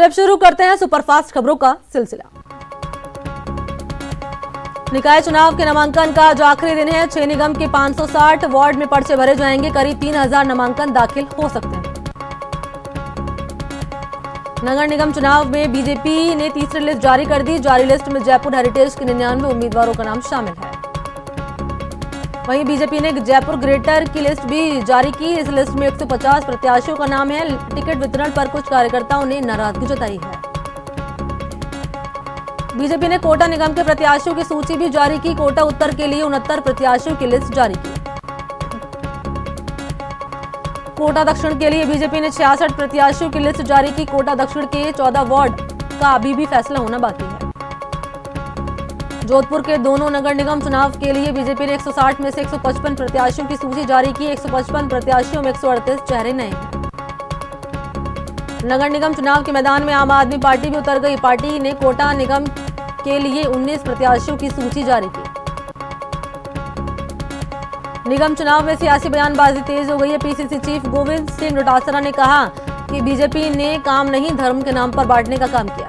अब शुरू करते हैं सुपरफास्ट खबरों का सिलसिला। निकाय चुनाव के नामांकन का जो आखिरी दिन है, 6 निगम के 560 वार्ड में पर्चे भरे जाएंगे। करीब 3000 नामांकन दाखिल हो सकते हैं। नगर निगम चुनाव में बीजेपी ने तीसरी लिस्ट जारी कर दी। जारी लिस्ट में जयपुर हेरिटेज के 99 उम्मीदवारों का नाम शामिल है। वहीं बीजेपी ने जयपुर ग्रेटर की लिस्ट भी जारी की। इस लिस्ट में 150 प्रत्याशियों का नाम है। टिकट वितरण पर कुछ कार्यकर्ताओं ने नाराजगी जताई है। बीजेपी ने कोटा निगम के प्रत्याशियों की सूची भी जारी की। कोटा उत्तर के लिए 69 प्रत्याशियों की लिस्ट जारी की। कोटा दक्षिण के लिए बीजेपी ने 66 प्रत्याशियों की लिस्ट जारी की। कोटा दक्षिण के 14 वार्ड का अभी भी फैसला होना बाकी है। जोधपुर के दोनों नगर निगम चुनाव के लिए बीजेपी ने 160 में से 155 प्रत्याशियों की सूची जारी की। 155 प्रत्याशियों में 138 चेहरे नए हैं। नगर निगम चुनाव के मैदान में आम आदमी पार्टी भी उतर गई। पार्टी ने कोटा निगम के लिए 19 प्रत्याशियों की सूची जारी की। निगम चुनाव में सियासी बयानबाजी तेज हो गई है। पीसीसी चीफ गोविंद सिंह डोटासरा ने कहा कि बीजेपी ने काम नहीं, धर्म के नाम पर बांटने का काम किया।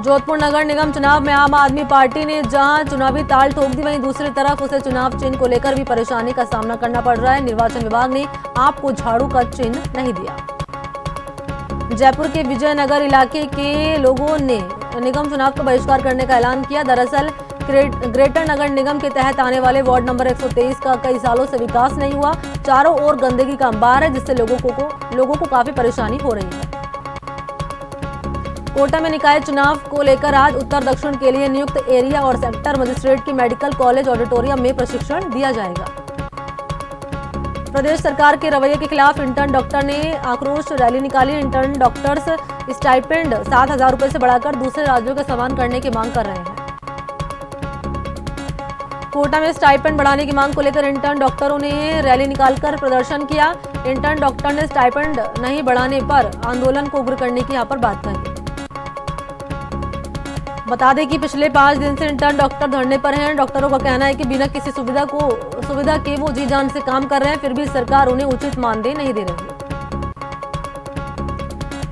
जोधपुर नगर निगम चुनाव में आम आदमी पार्टी ने जहां चुनावी ताल ठोक दी, वहीं दूसरी तरफ उसे चुनाव चिन्ह को लेकर भी परेशानी का सामना करना पड़ रहा है। निर्वाचन विभाग ने आपको झाड़ू का चिन्ह नहीं दिया। जयपुर के विजयनगर इलाके के लोगों ने निगम चुनाव का बहिष्कार करने का ऐलान किया। दरअसल ग्रेटर नगर निगम के तहत आने वाले वार्ड नंबर 123 का कई सालों से विकास नहीं हुआ। चारों ओर गंदगी का अंबार है, जिससे लोगों को काफी परेशानी हो रही है। कोटा में निकाय चुनाव को लेकर आज उत्तर दक्षिण के लिए नियुक्त एरिया और सेक्टर मजिस्ट्रेट की मेडिकल कॉलेज ऑडिटोरियम में प्रशिक्षण दिया जाएगा। प्रदेश सरकार के रवैये के खिलाफ इंटर्न डॉक्टर ने आक्रोश रैली निकाली। इंटर्न डॉक्टर्स स्टाइपेंड 7,000 रुपए से बढ़ाकर दूसरे राज्यों के समान करने की मांग कर रहे हैं। कोटा में स्टाइपेंड बढ़ाने की मांग को लेकर इंटर्न डॉक्टरों ने रैली निकालकर प्रदर्शन किया। इंटर्न डॉक्टर ने स्टाइपेंड नहीं बढ़ाने पर आंदोलन को उग्र करने की यहाँ पर बात कही। बता दें कि पिछले 5 दिन से इंटर्न डॉक्टर धरने पर हैं। डॉक्टरों का कहना है कि बिना किसी सुविधा के वो जी जान से काम कर रहे हैं, फिर भी सरकार उन्हें उचित मानदेय नहीं दे रही।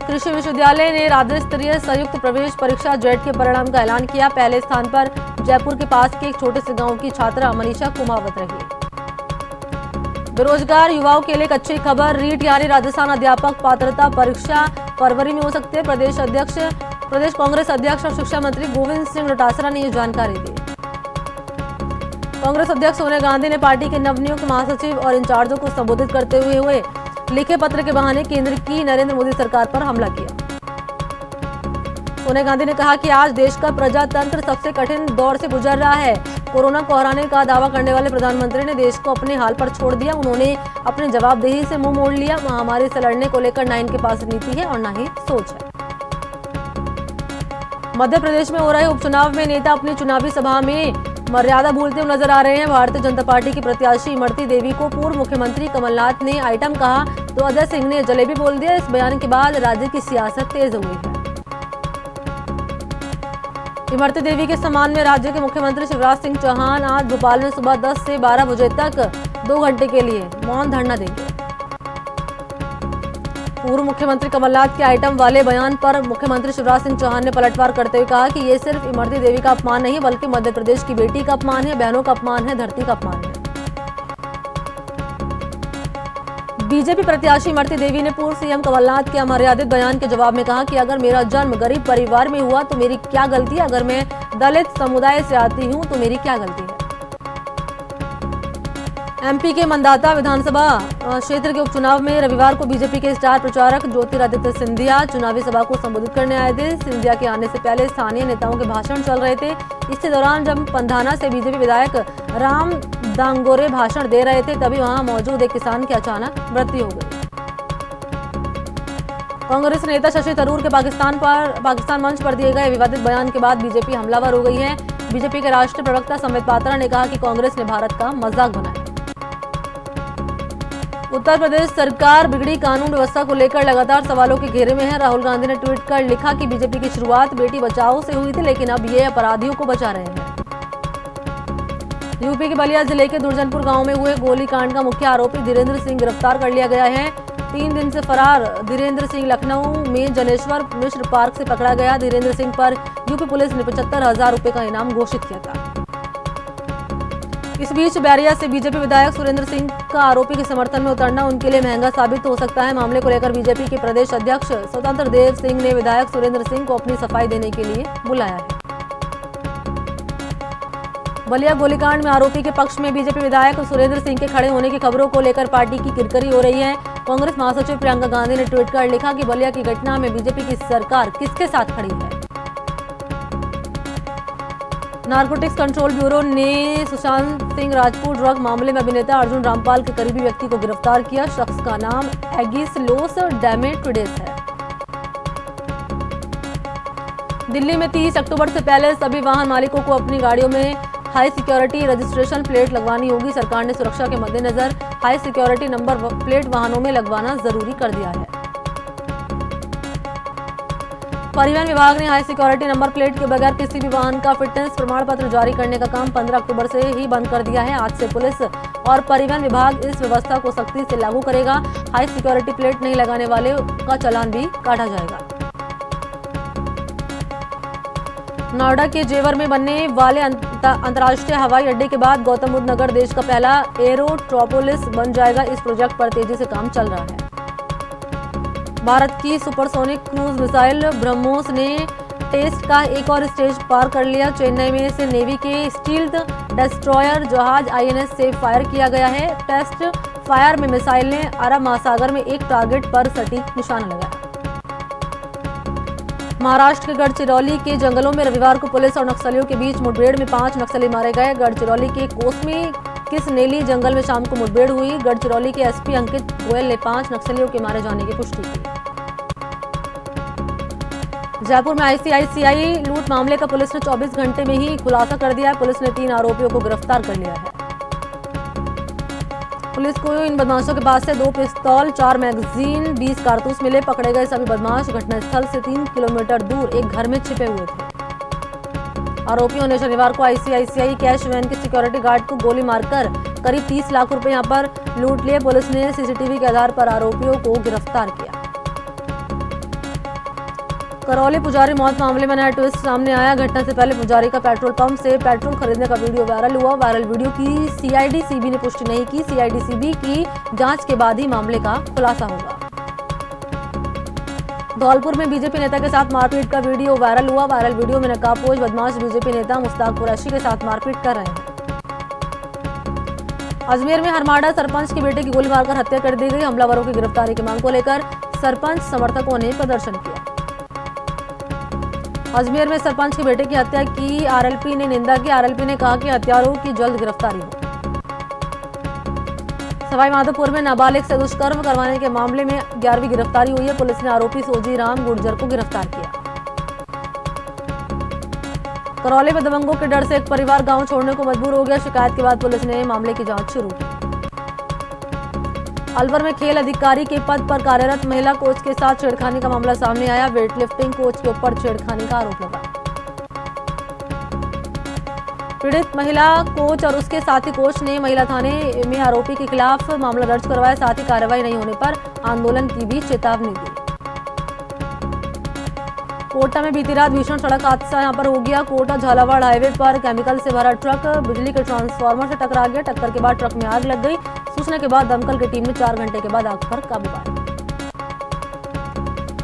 कृषि विश्वविद्यालय ने राज्य स्तरीय संयुक्त प्रवेश परीक्षा जेट के परिणाम का ऐलान किया। पहले स्थान पर जयपुर के पास के एक छोटे से गांव की छात्रा मनीषा कुमावत रही। बेरोजगार युवाओं के लिए एक अच्छी खबर। रीट यानी राजस्थान अध्यापक पात्रता परीक्षा फरवरी में हो सकती है। प्रदेश कांग्रेस अध्यक्ष और शिक्षा मंत्री गोविंद सिंह डोटासरा ने ये जानकारी दी। कांग्रेस अध्यक्ष सोनिया गांधी ने पार्टी के नवनियुक्त महासचिव और इंचार्जों को संबोधित करते हुए लिखे पत्र के बहाने केंद्र की नरेंद्र मोदी सरकार पर हमला किया। सोनिया गांधी ने कहा कि आज देश का प्रजातंत्र सबसे कठिन दौर से गुजर रहा है। कोरोना को हराने का दावा करने वाले प्रधानमंत्री ने देश को अपने हाल पर छोड़ दिया। उन्होंने अपनी जवाबदेही से मुंह मोड़ लिया। महामारी से लड़ने को लेकर न इनके पास नीति है और न ही सोच है। मध्य प्रदेश में हो रहे उपचुनाव में नेता अपनी चुनावी सभा में मर्यादा भूलते हुए नजर आ रहे हैं। भारतीय जनता पार्टी की प्रत्याशी इमरती देवी को पूर्व मुख्यमंत्री कमलनाथ ने आइटम कहा तो अजय सिंह ने जलेबी बोल दिया। इस बयान के बाद राज्य की सियासत तेज हो गई है। इमरती देवी के सम्मान में राज्य के मुख्यमंत्री शिवराज सिंह चौहान आज भोपाल में सुबह 10 से 12 बजे तक 2 घंटे के लिए मौन धरना देंगे। पूर्व मुख्यमंत्री कमलनाथ के आइटम वाले बयान पर मुख्यमंत्री शिवराज सिंह चौहान ने पलटवार करते हुए कहा कि ये सिर्फ इमरती देवी का अपमान नहीं, बल्कि मध्य प्रदेश की बेटी का अपमान है, बहनों का अपमान है, धरती का अपमान है। बीजेपी प्रत्याशी इमरती देवी ने पूर्व सीएम कमलनाथ के अमर्यादित बयान के जवाब में कहा कि अगर मेरा जन्म गरीब परिवार में हुआ तो मेरी क्या गलती है, अगर मैं दलित समुदाय से आती हूँ तो मेरी क्या गलती है। एमपी के मंदाता विधानसभा क्षेत्र के उपचुनाव में रविवार को बीजेपी के स्टार प्रचारक ज्योतिरादित्य सिंधिया चुनावी सभा को संबोधित करने आए थे। सिंधिया के आने से पहले स्थानीय नेताओं के भाषण चल रहे थे। इसी दौरान जब पंधाना से बीजेपी विधायक राम दांगोरे भाषण दे रहे थे, तभी वहां मौजूद एक किसान की अचानक मृत्यु हो गई। कांग्रेस नेता शशि थरूर के पाकिस्तान मंच पर दिए गए विवादित बयान के बाद बीजेपी हमलावर हो गई है। बीजेपी के राष्ट्रीय प्रवक्ता संबित पात्रा ने कहा कि कांग्रेस ने भारत का मजाक बनाया। उत्तर प्रदेश सरकार बिगड़ी कानून व्यवस्था को लेकर लगातार सवालों के घेरे में है। राहुल गांधी ने ट्वीट कर लिखा कि बीजेपी की शुरुआत बेटी बचाओ से हुई थी, लेकिन अब ये अपराधियों को बचा रहे हैं। यूपी के बलिया जिले के दुर्जनपुर गांव में हुए गोलीकांड का मुख्य आरोपी धीरेन्द्र सिंह गिरफ्तार कर लिया गया है। 3 दिन से फरार धीरेन्द्र सिंह लखनऊ में जनेश्वर मिश्र पार्क से पकड़ा गया। धीरेन्द्र सिंह पर यूपी पुलिस ने 75,000 रुपए का इनाम घोषित किया था। इस बीच बैरिया से बीजेपी विधायक सुरेंद्र सिंह का आरोपी के समर्थन में उतरना उनके लिए महंगा साबित हो सकता है। मामले को लेकर बीजेपी के प्रदेश अध्यक्ष स्वतंत्र देव सिंह ने विधायक सुरेंद्र सिंह को अपनी सफाई देने के लिए बुलाया है। बलिया गोलीकांड में आरोपी के पक्ष में बीजेपी विधायक सुरेंद्र सिंह के खड़े होने की खबरों को लेकर पार्टी की किरकिरी हो रही है। कांग्रेस महासचिव प्रियंका गांधी ने ट्वीट कर लिखा कि बलिया की घटना में बीजेपी की सरकार किसके साथ खड़ी है। नारकोटिक्स कंट्रोल ब्यूरो ने सुशांत सिंह राजपूत ड्रग मामले में अभिनेता अर्जुन रामपाल के करीबी व्यक्ति को गिरफ्तार किया। शख्स का नाम एगिसलोस डेमेट्रिडेस है। दिल्ली में 30 अक्टूबर से पहले सभी वाहन मालिकों को अपनी गाड़ियों में हाई सिक्योरिटी रजिस्ट्रेशन प्लेट लगवानी होगी। सरकार ने सुरक्षा के मद्देनजर हाई सिक्योरिटी नंबर प्लेट वाहनों में लगवाना जरूरी कर दिया है। परिवहन विभाग ने हाई सिक्योरिटी नंबर प्लेट के बगैर किसी भी वाहन का फिटनेस प्रमाण पत्र जारी करने का काम 15 अक्टूबर से ही बंद कर दिया है। आज से पुलिस और परिवहन विभाग इस व्यवस्था को सख्ती से लागू करेगा। हाई सिक्योरिटी प्लेट नहीं लगाने वाले का चालान भी काटा जाएगा। नोएडा के जेवर में बनने वाले अंतर्राष्ट्रीय हवाई अड्डे के बाद गौतम बुद्ध नगर देश का पहला एरोट्रोपोलिस बन जाएगा। इस प्रोजेक्ट पर तेजी से काम चल रहा है। भारत की सुपरसोनिक क्रूज मिसाइल ब्रह्मोस ने टेस्ट का एक और स्टेज पार कर लिया। चेन्नई में इसे नेवी के स्टील्थ डिस्ट्रॉयर जहाज INS से फायर किया गया है। टेस्ट फायर में मिसाइल ने अरब महासागर में एक टारगेट पर सटीक निशाना लगाया। महाराष्ट्र के गढ़चिरौली के जंगलों में रविवार को पुलिस और नक्सलियों के बीच मुठभेड़ में 5 नक्सली मारे गए। गढ़चिरौली के कोसमी किसनेली जंगल में शाम को मुठभेड़ हुई। गढ़चिरौली के SP अंकित गोयल ने 5 नक्सलियों के मारे जाने की पुष्टि की। जयपुर में ICICI लूट मामले का पुलिस ने 24 घंटे में ही खुलासा कर दिया है। पुलिस ने 3 आरोपियों को गिरफ्तार कर लिया है। पुलिस को इन बदमाशों के पास से 2 पिस्तौल, 4 मैगजीन, 20 कारतूस मिले। पकड़े गए सभी बदमाश घटनास्थल से 3 किलोमीटर दूर एक घर में छिपे हुए थे। आरोपियों ने शनिवार को ICICI कैश वैन के सिक्योरिटी गार्ड को गोली मारकर करीब 30 लाख रुपए यहां पर लूट लिए। पुलिस ने CCTV के आधार पर आरोपियों को गिरफ्तार किया। करौली पुजारी मौत मामले में नया ट्विस्ट सामने आया। घटना से पहले पुजारी का पेट्रोल पंप से पेट्रोल खरीदने का वीडियो वायरल हुआ। वायरल वीडियो की CID-CB ने पुष्टि नहीं की। CID-CB की जांच के बाद ही मामले का खुलासा होगा। धौलपुर में बीजेपी नेता के साथ मारपीट का वीडियो वायरल हुआ। वायरल वीडियो में नकाबपोश बदमाश बीजेपी नेता मुश्ताक कुरैशी के साथ मारपीट कर रहे हैं। अजमेर में हरमाड़ा सरपंच के बेटे की गोली मारकर हत्या कर दी गई। हमलावरों की गिरफ्तारी की मांग को लेकर सरपंच समर्थकों ने प्रदर्शन किया। अजमेर में सरपंच के बेटे की हत्या की RLP ने निंदा की। RLP ने कहा कि हत्यारों की जल्द गिरफ्तारी हो। सवाईमाधोपुर में नाबालिग से दुष्कर्म करवाने के मामले में 11वीं गिरफ्तारी हुई है। पुलिस ने आरोपी सोजी राम गुर्जर को गिरफ्तार किया। करौली में दबंगों के डर से एक परिवार गांव छोड़ने को मजबूर हो गया। शिकायत के बाद पुलिस ने मामले की जांच शुरू की। अलवर में खेल अधिकारी के पद पर कार्यरत महिला कोच के साथ छेड़खानी का मामला सामने आया। वेटलिफ्टिंग कोच के ऊपर छेड़खानी का आरोप लगा। पीड़ित महिला कोच और उसके साथी कोच ने महिला थाने में आरोपी के खिलाफ मामला दर्ज करवाया। साथ ही कार्रवाई नहीं होने पर आंदोलन की भी चेतावनी दी। कोटा में बीती रात भीषण सड़क हादसा यहां पर हो गया। कोटा झालावाड़ हाईवे पर केमिकल से भरा ट्रक बिजली के ट्रांसफार्मर से टकरा गया। टक्कर के बाद ट्रक में आग लग गई। सूचना के बाद दमकल की टीम ने 4 घंटे के बाद आग पर काबू पाया।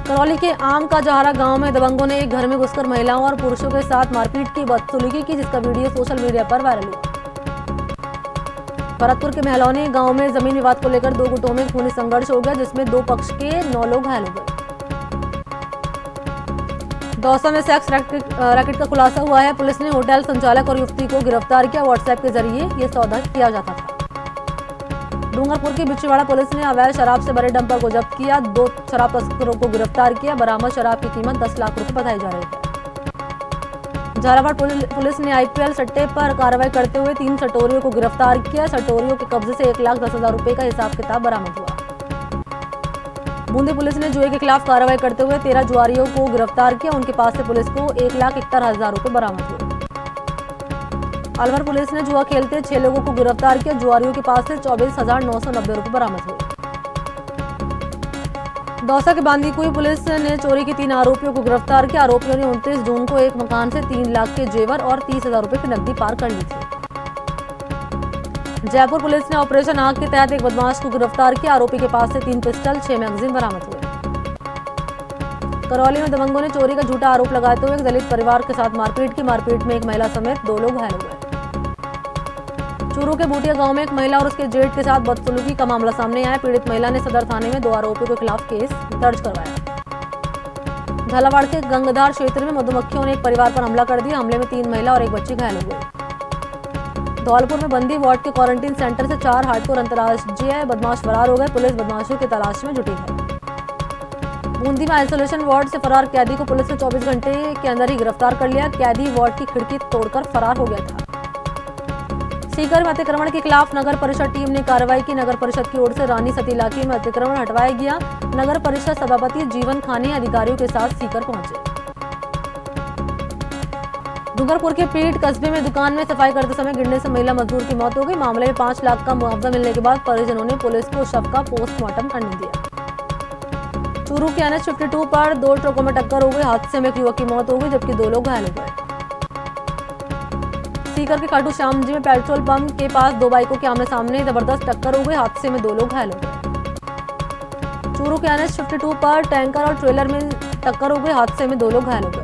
करौली के आम का जहारा गांव में दबंगों ने एक घर में घुसकर महिलाओं और पुरुषों के साथ मारपीट की बदसलूकी की, जिसका वीडियो सोशल मीडिया पर वायरल हुआ। भरतपुर के महलौनी गांव में जमीन विवाद को लेकर 2 गुटों में खूनी संघर्ष हो गया, जिसमें 2 पक्ष के 9 लोग घायल हो गए। दौसा में सेक्स रैकेट का खुलासा हुआ है। पुलिस ने होटल संचालक और युवती को गिरफ्तार किया। व्हाट्सएप के जरिए ये सौदा किया जाता था। डूंगरपुर की बिछवाड़ा पुलिस ने अवैध शराब से भरे डंपर को जब्त किया। 2 शराब तस्करों को गिरफ्तार किया। बरामद शराब की कीमत 10 लाख रुपए बताई जा रही है। झालावाड़ पुलिस ने IPL सट्टे पर कार्रवाई करते हुए 3 सटोरियों को गिरफ्तार किया। सटोरियों के कब्जे से 1,10,000 रुपए का हिसाब किताब बरामद हुआ। बूंदी पुलिस ने जुए के खिलाफ कार्रवाई करते हुए 13 जुआरियों को गिरफ्तार किया। उनके पास से पुलिस को 1,71,000 रुपए बरामद हुए। अलवर पुलिस ने जुआ खेलते 6 लोगों को गिरफ्तार किया। जुआरियों के पास से 24,990 रुपए बरामद हुए। दौसा के बांदीकुई पुलिस ने चोरी के 3 आरोपियों को गिरफ्तार किया। आरोपियों ने 29 जून को एक मकान से 3 लाख के जेवर और 30,000 रुपए की नकदी पार कर ली थी। जयपुर पुलिस ने ऑपरेशन आग के तहत एक बदमाश को गिरफ्तार किया। आरोपी के पास से 3 पिस्टल 6 मैगजीन बरामद हुए। करौली में दबंगों ने चोरी का झूठा आरोप लगाते हुए एक दलित परिवार के साथ मारपीट की। मारपीट में एक महिला समेत 2 लोग घायल हुए। चूरू के बूटिया गांव में एक महिला और उसके जेठ के साथ बदसलूकी का मामला सामने आया। पीड़ित महिला ने सदर थाने में 2 आरोपियों के खिलाफ केस दर्ज करवाया। झालावाड़ के गंगधार क्षेत्र में मधुमक्खियों ने एक परिवार पर हमला कर दिया। हमले में 3 महिला और एक बच्ची घायल हो गई। धौलपुर में बंदी वार्ड के क्वारंटीन सेंटर से 4 हार्डकोर अंतर्राज्यीय बदमाश फरार हो गए। पुलिस बदमाशों की तलाश में जुटी है। बूंदी में आइसोलेशन वार्ड से फरार कैदी को पुलिस ने 24 घंटे के अंदर ही गिरफ्तार कर लिया। कैदी वार्ड की खिड़की तोड़कर फरार हो गया था। सीकर में अतिक्रमण के खिलाफ नगर परिषद टीम ने कार्रवाई की। नगर परिषद की ओर से रानी सती इलाके में अतिक्रमण हटवाया गया। नगर परिषद सभापति जीवन खाने अधिकारियों के साथ सीकर पहुंचे। डूंगरपुर के पीट कस्बे में दुकान में सफाई करते समय गिरने से महिला मजदूर की मौत हो गई। मामले में 5 लाख का मुआवजा मिलने के बाद परिजनों ने पुलिस को शव का पोस्टमार्टम करने दिया। चूरू के NH 52 पर 2 ट्रकों में टक्कर हो गई। हादसे में एक युवक की मौत हो गई जबकि 2 लोग घायल हो गए। सीकर के खाटू श्याम जी में पेट्रोल पंप के पास 2 बाइकों के आमने सामने जबरदस्त टक्कर हो गई। हादसे में 2 लोग घायल हो गए। चूरू के NH 52 पर टैंकर और ट्रेलर में टक्कर हो गई। हादसे में 2 लोग घायल हो गए।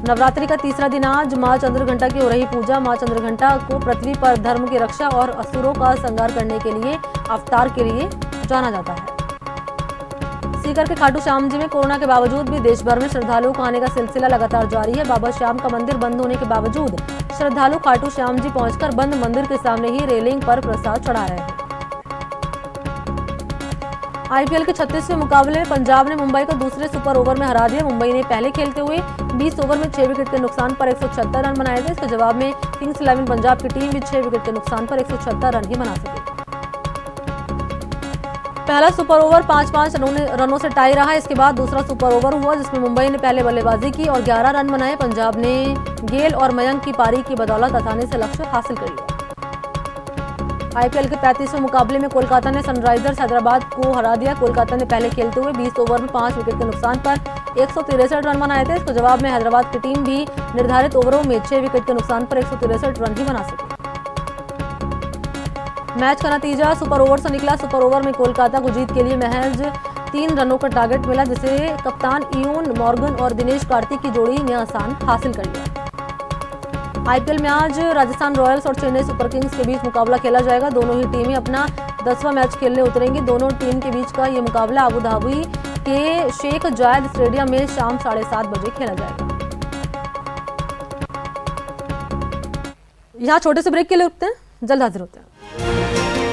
नवरात्रि का तीसरा दिन आज मां चंद्रघंटा की हो रही पूजा। मां चंद्रघंटा को पृथ्वी पर धर्म की रक्षा और असुरों का संहार करने के लिए अवतार के लिए जाना जाता है। सीकर के खाटू श्याम जी में कोरोना के बावजूद भी देश भर में श्रद्धालुओं को आने का सिलसिला लगातार जारी है। बाबा श्याम का मंदिर बंद होने के बावजूद श्रद्धालु खाटू श्याम जी पहुंचकर बंद मंदिर के सामने ही रेलिंग पर प्रसाद चढ़ा रहे हैं। IPL के 36वें मुकाबले में पंजाब ने मुंबई को दूसरे सुपर ओवर में हरा दिया। मुंबई ने पहले खेलते हुए 20 ओवर में 6 विकेट के नुकसान पर 176 रन बनाए थे। इसके जवाब में किंग्स 11 पंजाब की टीम भी 6 विकेट के नुकसान पर 176 रन ही बना सकी। पहला सुपर ओवर 5-5 रनों से टाई रहा। इसके बाद दूसरा सुपर ओवर हुआ जिसमें मुंबई ने पहले बल्लेबाजी की और 11 रन बनाए। पंजाब ने गेल और मयंक की पारी की बदौलत आसानी से लक्ष्य हासिल कर लिया। IPL के 35वें मुकाबले में कोलकाता ने सनराइजर्स हैदराबाद को हरा दिया। कोलकाता ने पहले खेलते हुए 20 ओवर में 5 विकेट के नुकसान पर 163 रन बनाए थे। इसके जवाब में हैदराबाद की टीम भी निर्धारित ओवरों में 6 विकेट के नुकसान पर 163 रन ही बना सकी। मैच का नतीजा सुपर ओवर से निकला। सुपर ओवर में कोलकाता को जीत के लिए महज 3 रनों का टारगेट मिला जिसे कप्तान इयोन मॉर्गन और दिनेश कार्तिक की जोड़ी ने आसान हासिल कर लिया। IPL में आज राजस्थान रॉयल्स और चेन्नई सुपर किंग्स के बीच मुकाबला खेला जाएगा। दोनों ही टीमें अपना 10वां मैच खेलने उतरेंगी। दोनों टीम के बीच का ये मुकाबला अबू धाबी के शेख जायद स्टेडियम में शाम 7:30 बजे खेला जाएगा। यहाँ छोटे से ब्रेक के लिए रुकते हैं, जल्द हाजिर होते हैं।